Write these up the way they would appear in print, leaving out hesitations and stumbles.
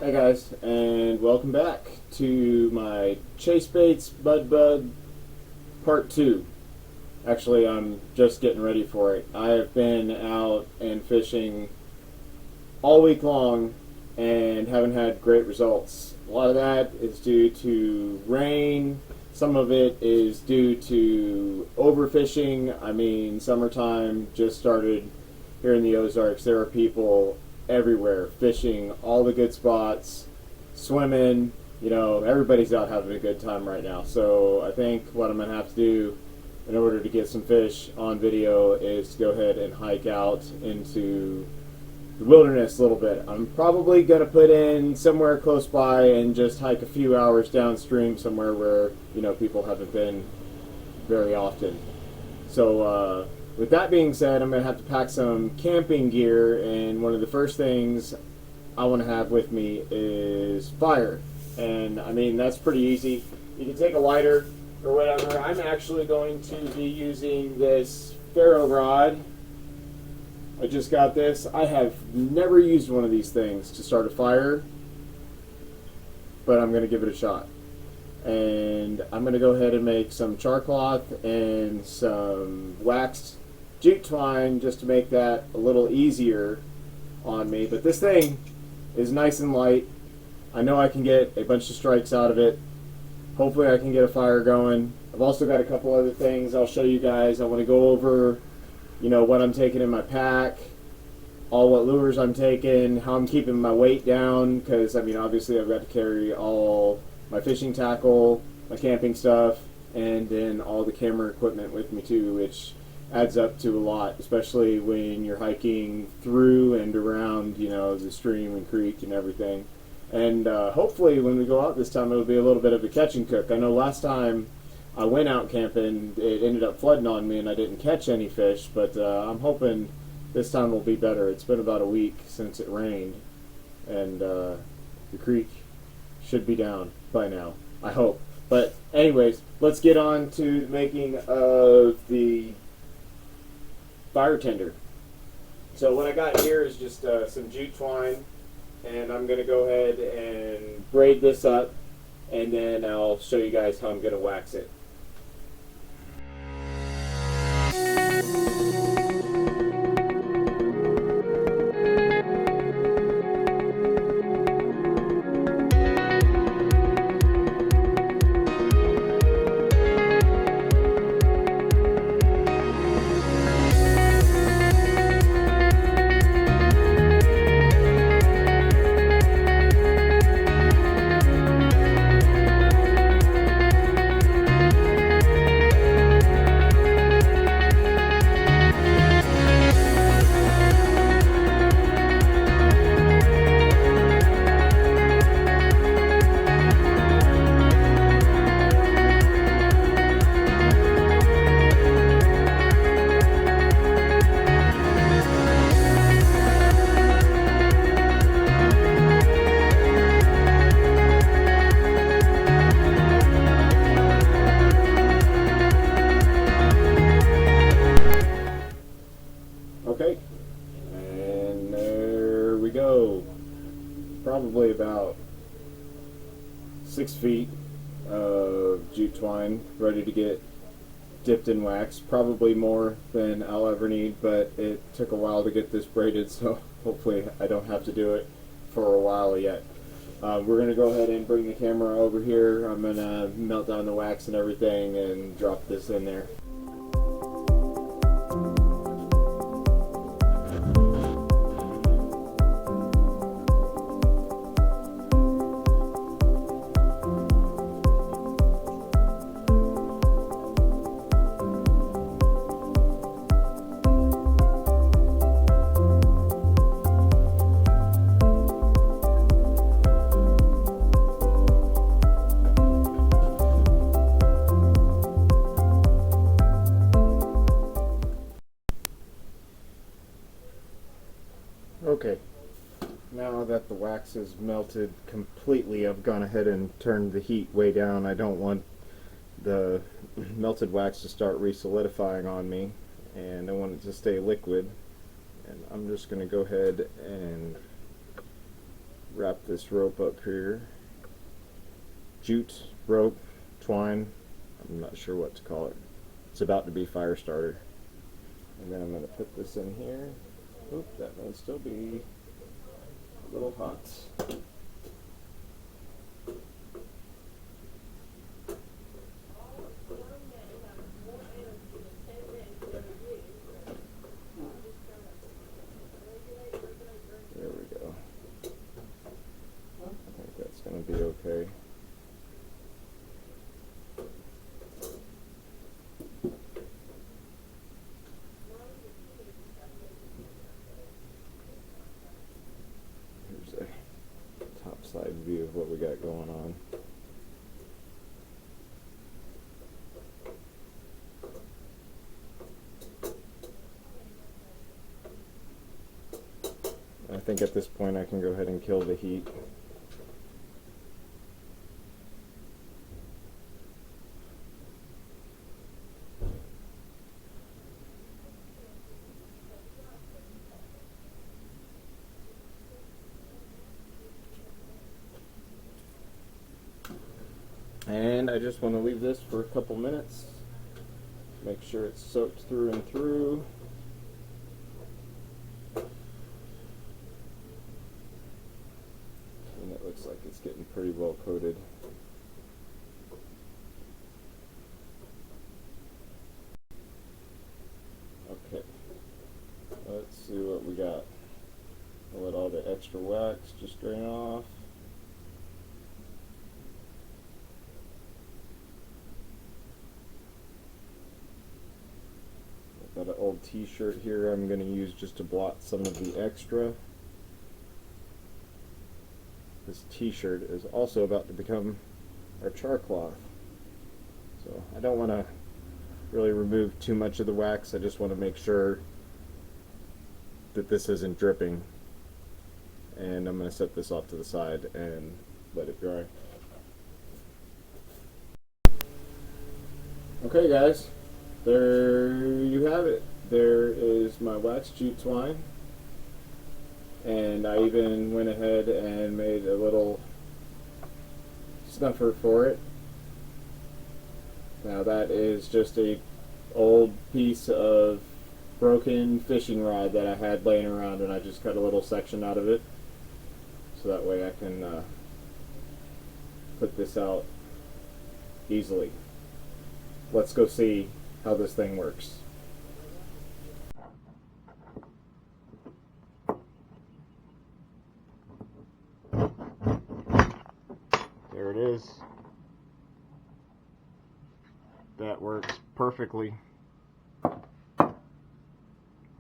Hey guys, and welcome back to my Chasebaits Mudbug Part 2. Actually, I'm just getting ready for it. I have been out and fishing all week long and haven't had great results. A lot of that is due to rain. Some of it is due to overfishing. I mean, summertime just started here in the Ozarks. There are people everywhere fishing all the good spots, swimming. Everybody's out having a good time right now. So I think what I'm going to have to do in order to get some fish on video is to go ahead and hike out into the wilderness a little bit. I'm probably going to put in somewhere close by and just hike a few hours downstream somewhere where, people haven't been very often. So, with that being said, I'm going to have to pack some camping gear, and one of the first things I want to have with me is fire. And I mean, that's pretty easy. You can take a lighter or whatever. I'm actually going to be using this ferro rod. I just got this. I have never used one of these things to start a fire, but I'm going to give it a shot. And I'm going to go ahead and make some char cloth and some waxed jute twine just to make that a little easier on me. But this thing is nice and light. I know I can get a bunch of strikes out of it. Hopefully I can get a fire going. I've also got a couple other things I'll show you guys. I want to go over, what I'm taking in my pack, what lures I'm taking, how I'm keeping my weight down, because obviously I've got to carry all my fishing tackle, my camping stuff, and then all the camera equipment with me too, which adds up to a lot, especially when you're hiking through and around, the stream and creek and everything. And hopefully when we go out this time, it'll be a little bit of a catch and cook. I know last time I went out camping, it ended up flooding on me and I didn't catch any fish, but I'm hoping this time will be better. It's been about a week since it rained, and the creek should be down by now, I hope. But anyways, let's get on to the making of the fire tender. So what I got here is just some jute twine, and I'm going to go ahead and braid this up, and then I'll show you guys how I'm going to wax it. Okay, and there we go. Probably about 6 feet of jute twine ready to get dipped in wax. Probably more than I'll ever need, but it took a while to get this braided, so hopefully I don't have to do it for a while yet. We're going to go ahead and bring the camera over here. I'm going to melt down the wax and everything and drop this in there. Okay, now that the wax is melted completely, I've gone ahead and turned the heat way down. I don't want the melted wax to start re-solidifying on me, and I want it to stay liquid. And I'm just going to go ahead and wrap this rope up here. Jute, rope, twine, I'm not sure what to call it. It's about to be fire starter. And then I'm going to put this in here. Oop, that may still be a little hot. There we go. I think that's going to be okay. Here's a top side view of what we got going on. I think at this point I can go ahead and kill the heat. And I just want to leave this for a couple minutes. Make sure it's soaked through and through. And it looks like it's getting pretty well coated. Okay, let's see what we got. I'll let all the extra wax just drain off. I've got an old t-shirt here I'm going to use just to blot some of the extra. This t-shirt is also about to become our char cloth. So I don't want to really remove too much of the wax. I just want to make sure that this isn't dripping. And I'm going to set this off to the side and let it dry. Okay guys, there you have it. There is my wax jute twine. And I even went ahead and made a little snuffer for it. Now that is just a old piece of broken fishing rod that I had laying around, and I just cut a little section out of it so that way I can put this out easily. Let's go see how this thing works. There it is. That works perfectly.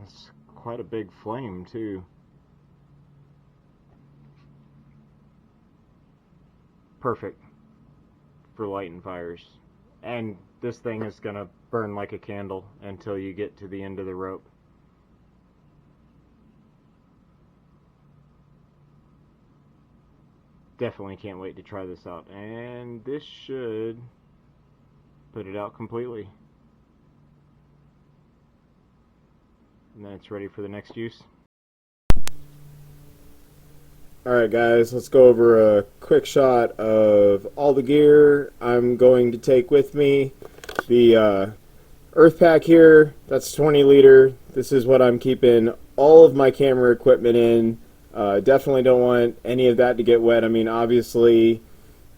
It's quite a big flame too. Perfect for lighting fires. And this thing is gonna burn like a candle until you get to the end of the rope. Definitely can't wait to try this out. And this should put it out completely. And then it's ready for the next use. Alright guys, let's go over a quick shot of all the gear I'm going to take with me. The earth pack here, that's 20 liter. This is what I'm keeping all of my camera equipment in. Definitely don't want any of that to get wet. I mean, obviously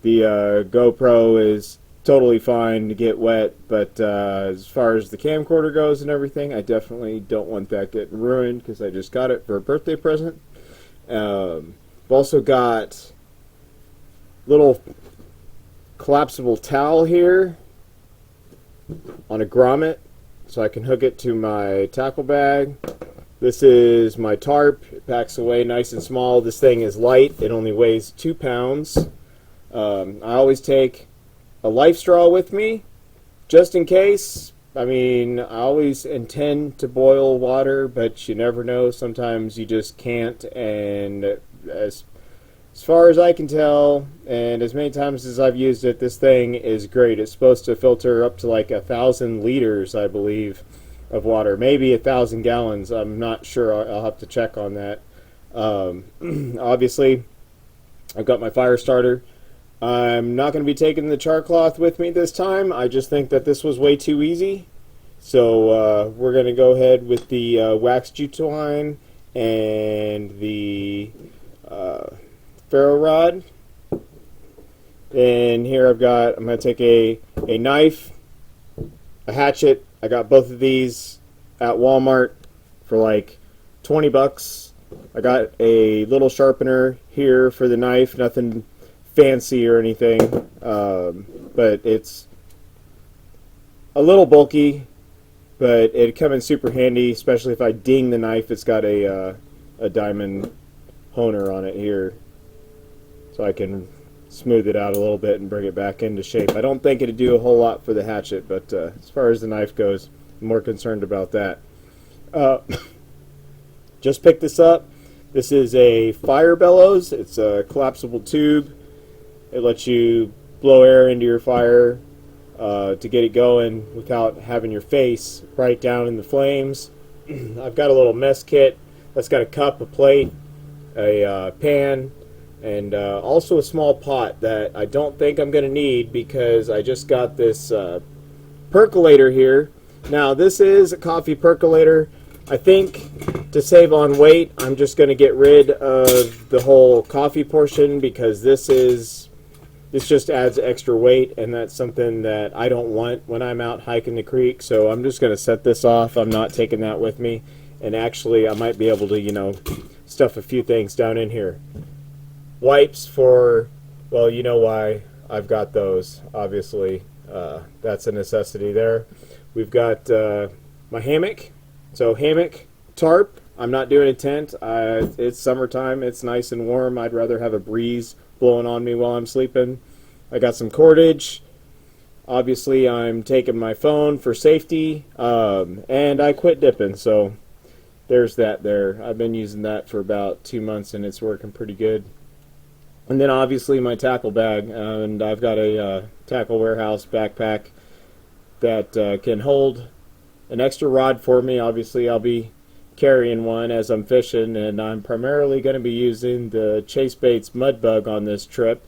the GoPro is totally fine to get wet, but as far as the camcorder goes and everything, I definitely don't want that getting ruined because I just got it for a birthday present. I've also got little collapsible towel here on a grommet so I can hook it to my tackle bag. This is my tarp. It packs away nice and small. This thing is light. It only weighs 2 pounds. I always take a life straw with me just in case. I mean, I always intend to boil water, but you never know. Sometimes you just can't. And as far as I can tell, and as many times as I've used it, this thing is great. It's supposed to filter up to like 1,000 liters, I believe, of water. Maybe 1,000 gallons. I'm not sure. I'll have to check on that. Obviously, I've got my fire starter. I'm not going to be taking the char cloth with me this time. I just think that this was way too easy. So we're going to go ahead with the wax jute twine and the ferro rod. And here I'm going to take a knife, a hatchet. I got both of these at Walmart for like 20 bucks. I got a little sharpener here for the knife, nothing fancy or anything, but it's a little bulky, but it come in super handy, especially if I ding the knife. It's got a diamond honer on it here, so I can smooth it out a little bit and bring it back into shape. I don't think it'd do a whole lot for the hatchet, but as far as the knife goes, I'm more concerned about that. Just picked this up. This is a fire bellows. It's a collapsible tube. It lets you blow air into your fire to get it going without having your face right down in the flames. I've got a little mess kit that's got a cup, a plate, a pan, and also a small pot that I don't think I'm going to need because I just got this percolator here. Now this is a coffee percolator. I think to save on weight, I'm just going to get rid of the whole coffee portion because this just adds extra weight, and that's something that I don't want when I'm out hiking the creek. So I'm just going to set this off. I'm not taking that with me, and actually I might be able to, you know, stuff a few things down in here. Wipes for, well, you know why I've got those, obviously. That's a necessity there. We've got my hammock. So hammock, tarp. I'm not doing a tent. It's summertime. It's nice and warm. I'd rather have a breeze blowing on me while I'm sleeping. I got some cordage. Obviously, I'm taking my phone for safety. And I quit dipping, so there's that there. I've been using that for about 2 months, and it's working pretty good. And then obviously my tackle bag. And I've got a tackle warehouse backpack that can hold an extra rod for me. Obviously I'll be carrying one as I'm fishing, and I'm primarily going to be using the Chasebaits Mudbug on this trip,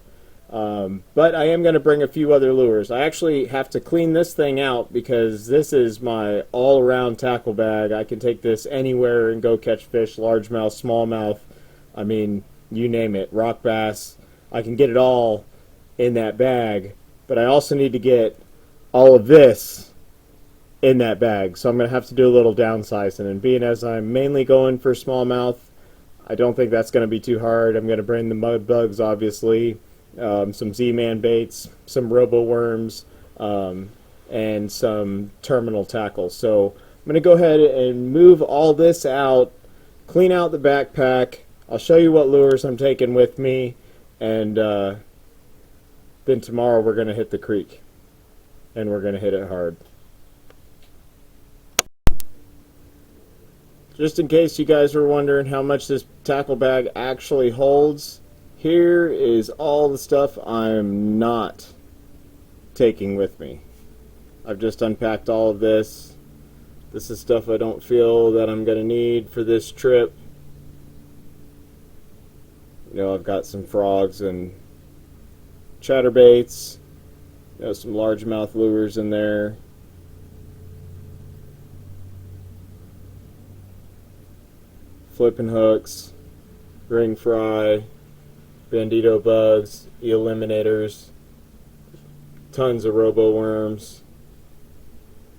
but I am going to bring a few other lures. I actually have to clean this thing out because this is my all-around tackle bag. I can take this anywhere and go catch fish, largemouth, smallmouth, I mean, you name it, rock bass. I can get it all in that bag, but I also need to get all of this in that bag, so I'm going to have to do a little downsizing, and being as I'm mainly going for smallmouth, I don't think that's going to be too hard. I'm going to bring the mud bugs, obviously, some Z-Man baits, some robo worms, and some terminal tackle. So I'm going to go ahead and move all this out, clean out the backpack. I'll show you what lures I'm taking with me, and then tomorrow we're going to hit the creek, and we're going to hit it hard. Just in case you guys were wondering how much this tackle bag actually holds, here is all the stuff I'm not taking with me. I've just unpacked all of this. This is stuff I don't feel that I'm going to need for this trip. You know, I've got some frogs and chatterbaits, you know, some largemouth lures in there. Flipping hooks, ring fry, bandito bugs, eel eliminators, tons of robo worms.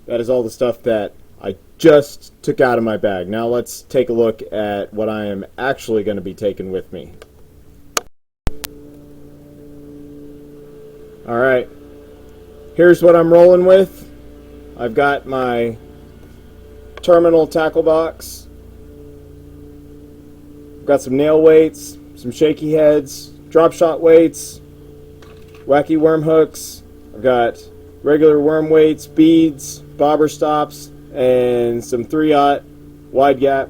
That is all the stuff that I just took out of my bag. Now let's take a look at what I am actually going to be taking with me. Alright, here's what I'm rolling with. I've got my terminal tackle box. Got some nail weights, some shaky heads, drop shot weights, wacky worm hooks. I've got regular worm weights, beads, bobber stops, and some 3/0 wide gap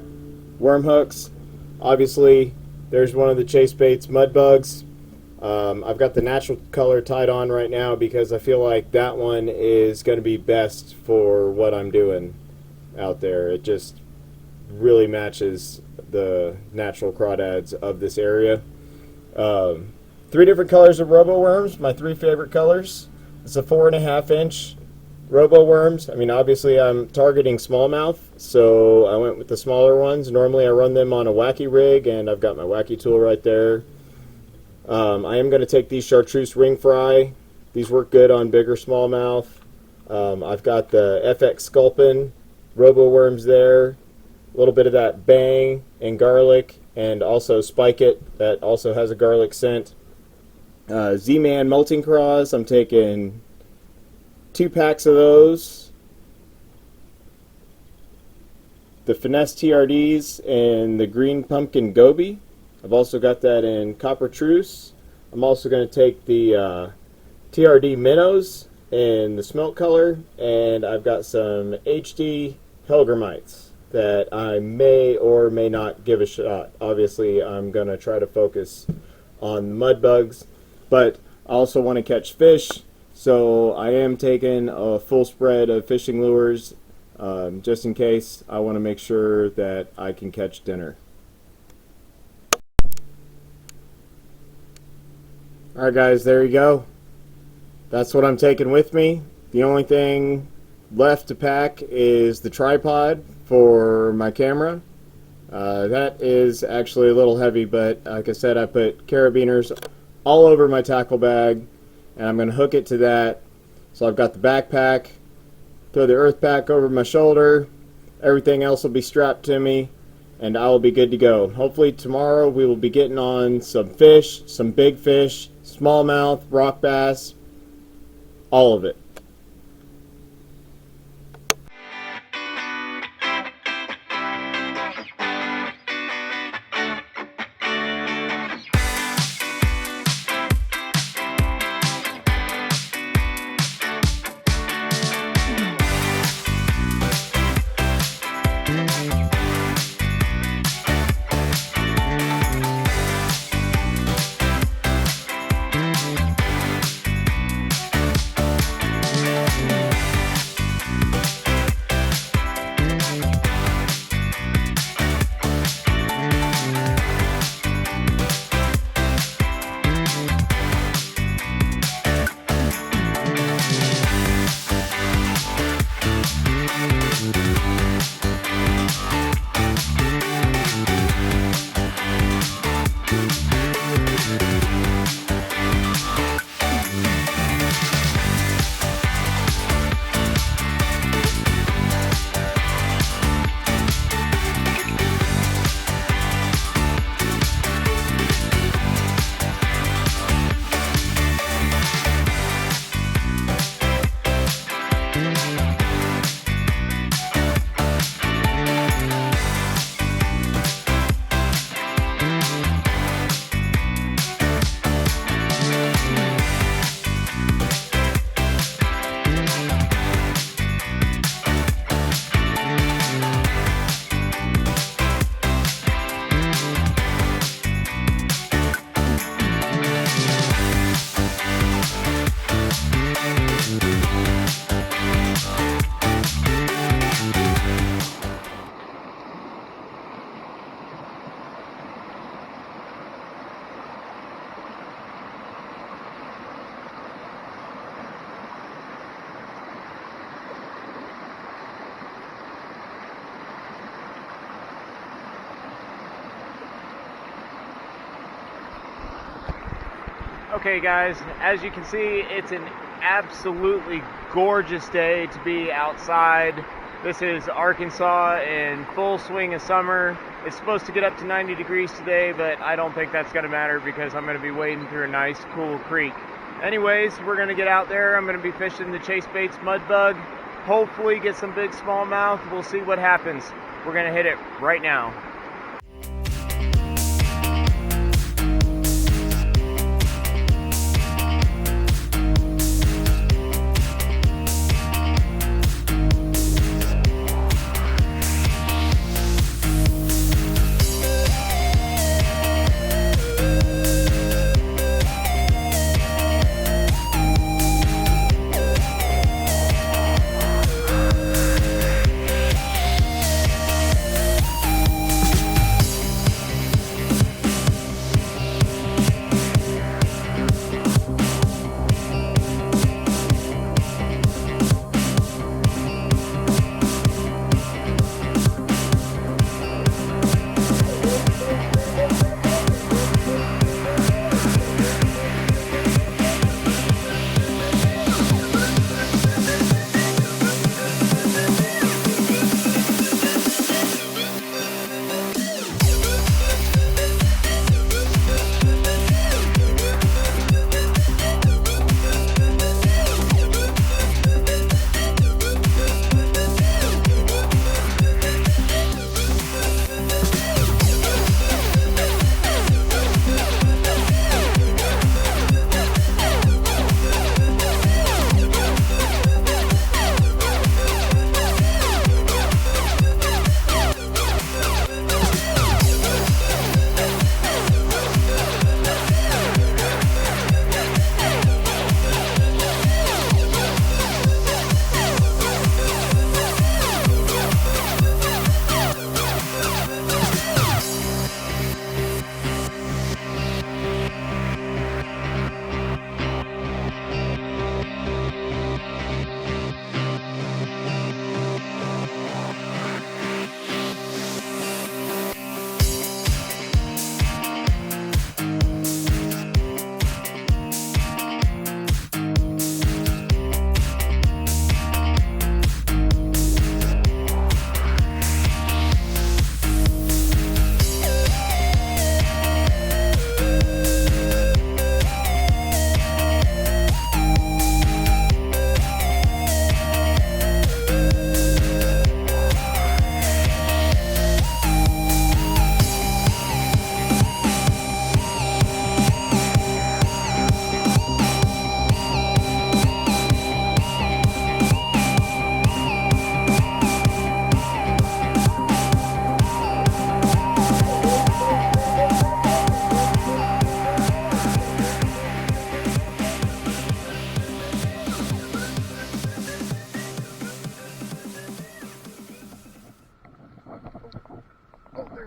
worm hooks. Obviously, there's one of the Chasebaits Mudbugs. I've got the natural color tied on right now because I feel like that one is going to be best for what I'm doing out there. It just really matches the natural crawdads of this area. Three different colors of robo worms, my three favorite colors. It's a 4.5-inch robo worms. I mean, obviously I'm targeting smallmouth, so I went with the smaller ones. Normally I run them on a wacky rig, and I've got my wacky tool right there. I am going to take these chartreuse ring fry. These work good on bigger smallmouth. I've got the FX Sculpin robo worms there. A little bit of that bang and garlic, and also Spike It, that also has a garlic scent. Z-Man Molting Craws, I'm taking 2 packs of those. The Finesse TRDs and the Green Pumpkin Goby. I've also got that in Copper Truce. I'm also going to take the TRD Minnows in the smelt color, and I've got some HD Helgramites that I may or may not give a shot. Obviously, I'm going to try to focus on mud bugs, but I also want to catch fish, so I am taking a full spread of fishing lures just in case. I want to make sure that I can catch dinner. Alright guys, there you go. That's what I'm taking with me. The only thing left to pack is the tripod for my camera. That is actually a little heavy, but like I said, I put carabiners all over my tackle bag, and I'm going to hook it to that. So I've got the backpack, throw the earth pack over my shoulder, everything else will be strapped to me, and I will be good to go. Hopefully tomorrow we will be getting on some fish, some big fish, smallmouth, rock bass, all of it. Okay guys, as you can see, it's an absolutely gorgeous day to be outside. This is Arkansas in full swing of summer. It's supposed to get up to 90 degrees today, but I don't think that's going to matter because I'm going to be wading through a nice cool creek. Anyways, we're going to get out there. I'm going to be fishing the Chasebaits Mudbug. Hopefully get some big smallmouth. We'll see what happens. We're going to hit it right now.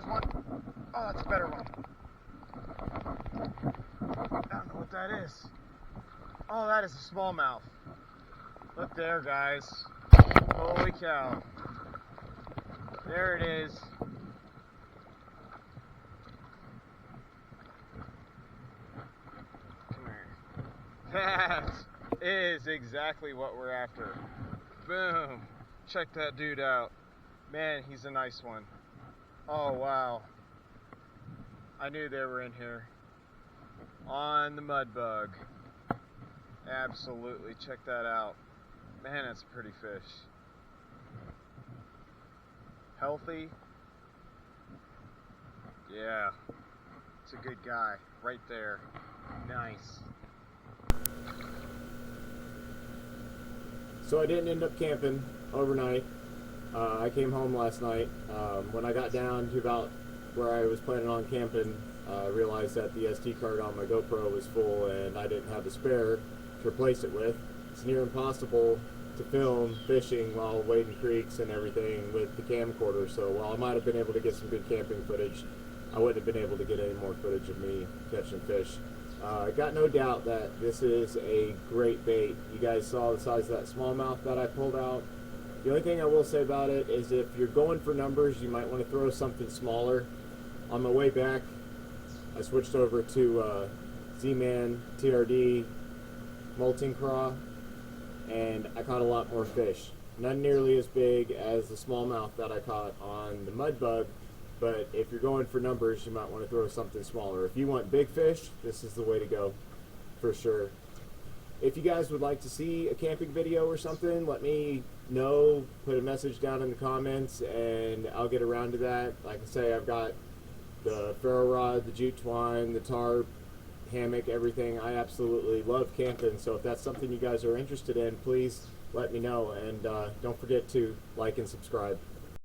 Here's one. Oh, that's a better one. I don't know what that is. Oh, that is a smallmouth. Look there, guys. Holy cow. There it is. Come here. That is exactly what we're after. Boom. Check that dude out. Man, he's a nice one. Oh, wow. I knew they were in here. On the Mudbug. Absolutely. Check that out. Man, that's a pretty fish. Healthy. Yeah. It's a good guy. Right there. Nice. So I didn't end up camping overnight. I came home last night. When I got down to about where I was planning on camping, I realized that the SD card on my GoPro was full and I didn't have a spare to replace it with. It's near impossible to film fishing while wading creeks and everything with the camcorder, so while I might have been able to get some good camping footage, I wouldn't have been able to get any more footage of me catching fish. I got no doubt that this is a great bait. You guys saw the size of that smallmouth that I pulled out. The only thing I will say about it is if you're going for numbers, you might want to throw something smaller. On my way back, I switched over to Z-Man TRD molting craw, and I caught a lot more fish. Not nearly as big as the smallmouth that I caught on the Mudbug, but if you're going for numbers, you might want to throw something smaller. If you want big fish, this is the way to go, for sure. If you guys would like to see a camping video or something, let me know. Put a message down in the comments, and I'll get around to that. Like I say, I've got the ferro rod, the jute twine, the tarp, hammock, everything. I absolutely love camping, so if that's something you guys are interested in, please let me know, and don't forget to like and subscribe.